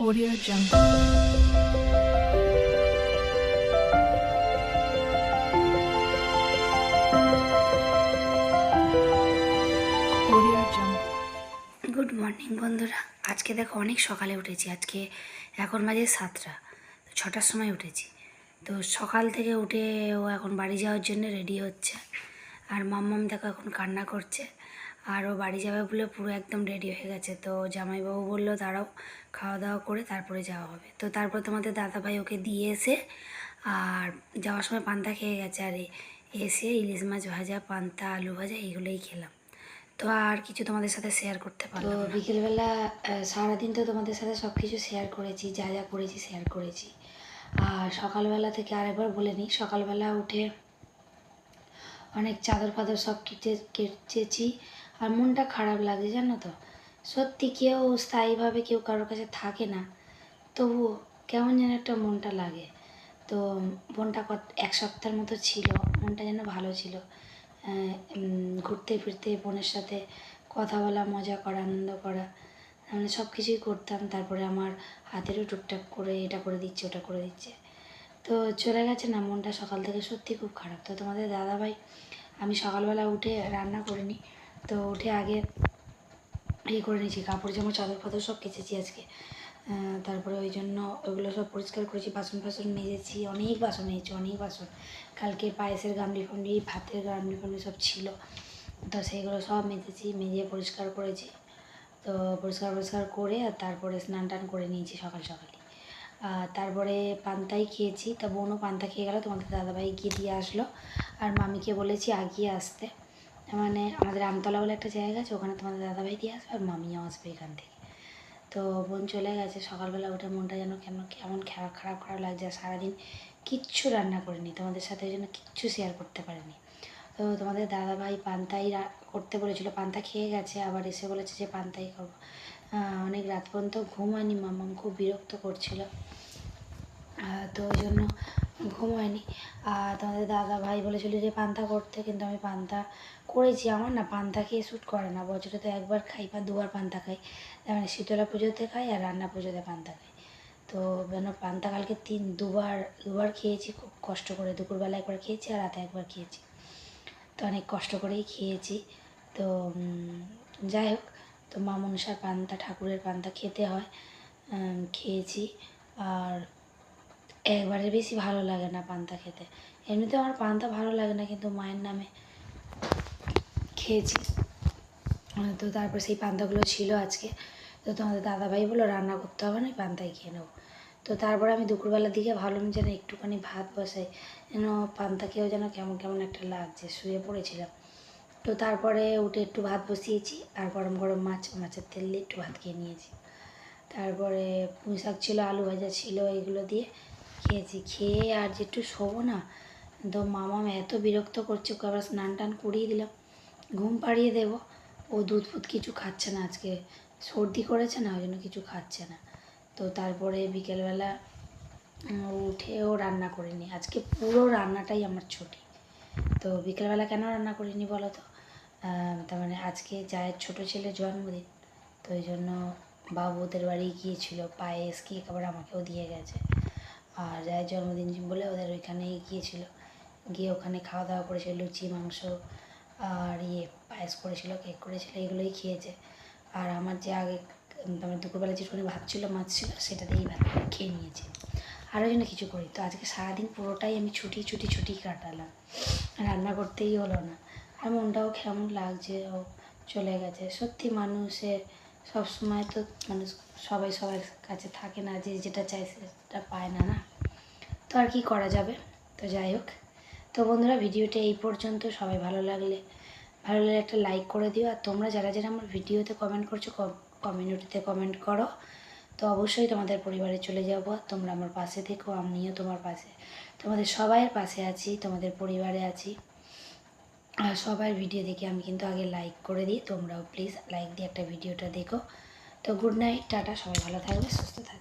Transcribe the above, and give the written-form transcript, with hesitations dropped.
Audio Jungle. Audio Jungle. Good morning বন্ধুরা। আজকে দেখো অনেক সকালে উঠেছি। আজকে এখন বাজে 7টা, 6টার সময় উঠেছি। তো সকাল থেকে উঠে ও এখন বাড়ি যাওয়ার জন্য রেডি হচ্ছে। আর মাম্মাম দেখো এখন কান্না করছে। আর ও বাড়ি যাবে বলে পুরো একদম রেডি হয়ে গেছে। তো জামাইবাবু বললো দাঁড়াও, খাওয়া দাওয়া করে তারপরে যাওয়া হবে। তো তারপর তোমাদের দাদাভাই ওকে দিয়ে এসে আর যাওয়ার সময় পান্তা খেয়ে গেছে। আর এসে ইলিশ মাছ ভাজা, পান্তা, আলু ভাজা এইগুলোই খেলাম। তো আর কিছু তোমাদের সাথে শেয়ার করতে পারলাম না। বিকেলবেলা সারাদিন তো তোমাদের সাথে সব কিছু শেয়ার করেছি, যা যা করেছি শেয়ার করেছি। আর সকালবেলা থেকে আরেকবার বলে নিই, সকালবেলা উঠে অনেক চাদর ফাদর সব কেচেছি। আর মনটা খারাপ লাগে জানো তো। সত্যি কেউ স্থায়ীভাবে কেউ কারোর কাছে থাকে না, তবুও কেমন যেন একটা মনটা লাগে। তো বোনটা এক সপ্তাহের মতো ছিল, মনটা যেন ভালো ছিল। ঘুরতে ফিরতে বোনের সাথে কথা বলা, মজা করা, আনন্দ করা, মানে সব কিছুই করতাম। তারপরে আমার হাতেরও টুকটাক করে এটা করে দিচ্ছে ওটা করে দিচ্ছে। তো চলে গেছে না, মনটা সকাল থেকে সত্যি খুব খারাপ। তো তোমাদের দাদাভাই, আমি সকালবেলা উঠে রান্না করিনি, তো উঠে আগে করে নিয়েছি, কাপড় জামা চাদর ফাদর সব কেচেছি আজকে। তারপরে ওই জন্য ওগুলো সব পরিষ্কার করেছি, বাসন ফাসন মেজেছি, অনেক বাসন মেজেছি, অনেক বাসন। কালকে পায়েসের গামলি ফামলি, ভাতের গামলি ফামলি সব ছিল, তো সেইগুলো সব মেজেছি, মেজে পরিষ্কার করেছি। তো পরিষ্কার করে আর তারপরে স্নান টান করে নিয়েছি সকাল সকালই। তারপরে পান্তাই খেয়েছি। তা বোনও পান্তা খেয়ে গেলো, তোমাদের দাদাভাই গিয়ে দিয়ে আসলো। আর মামিকে বলেছি আগিয়ে আসতে, মানে আমাদের আমতলা বলে একটা জায়গা আছে, ওখানে তোমাদের দাদাভাই দিয়ে আসবে আর মামিও আসবে এখান থেকে। তো বোন চলে গেছে। সকালবেলা উঠে মনটা যেন কেমন খারাপ খারাপ খারাপ লাগছে। আর সারাদিন কিচ্ছু রান্না করিনি, তোমাদের সাথে ওই জন্য কিচ্ছু শেয়ার করতে পারিনি। তো তোমাদের দাদাভাই পান্তাই করতে বলেছিল, পান্তা খেয়ে গেছে, আবার এসে বলেছে যে পান্তাই খাবো। অনেক রাত পর্যন্ত ঘুম হয়নি, মাম্মাম খুব বিরক্ত করছিল, তো ওই জন্য ঘুম হয়নি। আর তোমাদের দাদা ভাই বলেছিল যে পান্তা করতে, কিন্তু আমি পান্তা করেছি। আমার না পান্তা খেয়ে শ্যুট করে না, বছরে তো একবার খাই বা দুবার পান্তা খাই, মানে শীতলা পুজোতে খাই আর রান্না পুজোতে পান্তা খাই। তো যেন পান্তা কালকে দুবার খেয়েছি খুব কষ্ট করে। দুপুরবেলা একবার খেয়েছি আর রাতে একবার খেয়েছি, তো অনেক কষ্ট করেই খেয়েছি। তো যাই হোক, তো মা মনসার পান্তা, ঠাকুরের পান্তা খেতে হয়, খেয়েছি। আর একবারের বেশি ভালো লাগে না পান্তা খেতে। এমনিতে আমার পান্তা ভালো লাগে না, কিন্তু মায়ের নামে খেয়েছি। তো তারপর সেই পান্তাগুলো ছিল আজকে। তো তোমাদের দাদাভাই বললো রান্না করতে হবে না, পান্তাই খেয়ে নেবো। তো তারপরে আমি দুপুরবেলার দিকে ভাবলাম যেন একটুখানি ভাত বসাই, যেন পান্তা খেয়েও যেন কেমন কেমন একটা লাগছে, শুয়ে পড়েছিলাম। তো তারপরে উঠে একটু ভাত বসিয়েছি, আর গরম গরম মাছের তেল দিয়ে একটু ভাত খেয়ে নিয়েছি। তারপরে পুঁই শাক ছিল, আলু ভাজা ছিল, এগুলো দিয়ে খেয়েছি। খেয়ে আর যে একটু শোবো না, তো মামাম এত বিরক্ত করছে, ওকে আবার স্নান টান করিয়ে দিলাম, ঘুম পাড়িয়ে দেবো। ও দুধ ফুধ কিছু খাচ্ছে না, আজকে সর্দি করেছে না, ওই জন্য কিছু খাচ্ছে না। তো তারপরে বিকেলবেলা উঠেও রান্না করিনি, আজকে পুরো রান্নাটাই আমার ছুটি। তো বিকেলবেলা কেন রান্না করিনি বলো তো? তার মানে আজকে জায়ের ছোটো ছেলের জন্মদিন, তো ওই জন্য বাবু ওদের বাড়ি গিয়েছিল, পায়েস কেক আবার আমাকেও দিয়ে গেছে। আর জায়ের জন্মদিন বলে ওদের ওইখানেই গিয়েছিল, গিয়ে ওখানে খাওয়া দাওয়া করেছিল, লুচি মাংস আর পায়েস করেছিল, কেক করেছিল, এগুলোই খেয়েছে। আর আমার যে আগে মানে দুপুরবেলা যেটুকুনি ভাত ছিল, মাছ ছিল, সেটা দিয়েই ভাত খেয়ে নিয়েছি, আর ওই জন্য কিছু করি। তো আজকে সারাদিন পুরোটাই আমি ছুটি কাটালাম, রান্না করতেই হলো না। আর মনটাও কেমন লাগছে, ও চলে গেছে। সত্যি মানুষের সবসময় তো মানুষ সবাই সবার কাছে থাকে না, যে যেটা চায় সেটা পায় না, না? তো আর কি করা যাবে। তো যাই হোক, তো বন্ধুরা ভিডিওটা এই পর্যন্ত। সবাই ভালো লাগলে একটা লাইক করে দিও। আর তোমরা যারা আমার ভিডিওতে কমেন্ট করছো, কমিউনিটিতে কমেন্ট করো। তো অবশ্যই তোমাদের পরিবারে চলে যাব, তোমরা আমার পাশে থেকো, আমিও তোমার পাশে, তোমাদের সবাইয়ের পাশে আছি, তোমাদের পরিবারে আছি। আর সবার ভিডিও দেখে আমি কিন্তু আগে লাইক করে দিই, তোমরাও প্লিজ লাইক দিয়ে একটা ভিডিওটা দেখো। তো গুড নাইট, টাটা, সবাই ভালো থাকবে, সুস্থ থাকবে।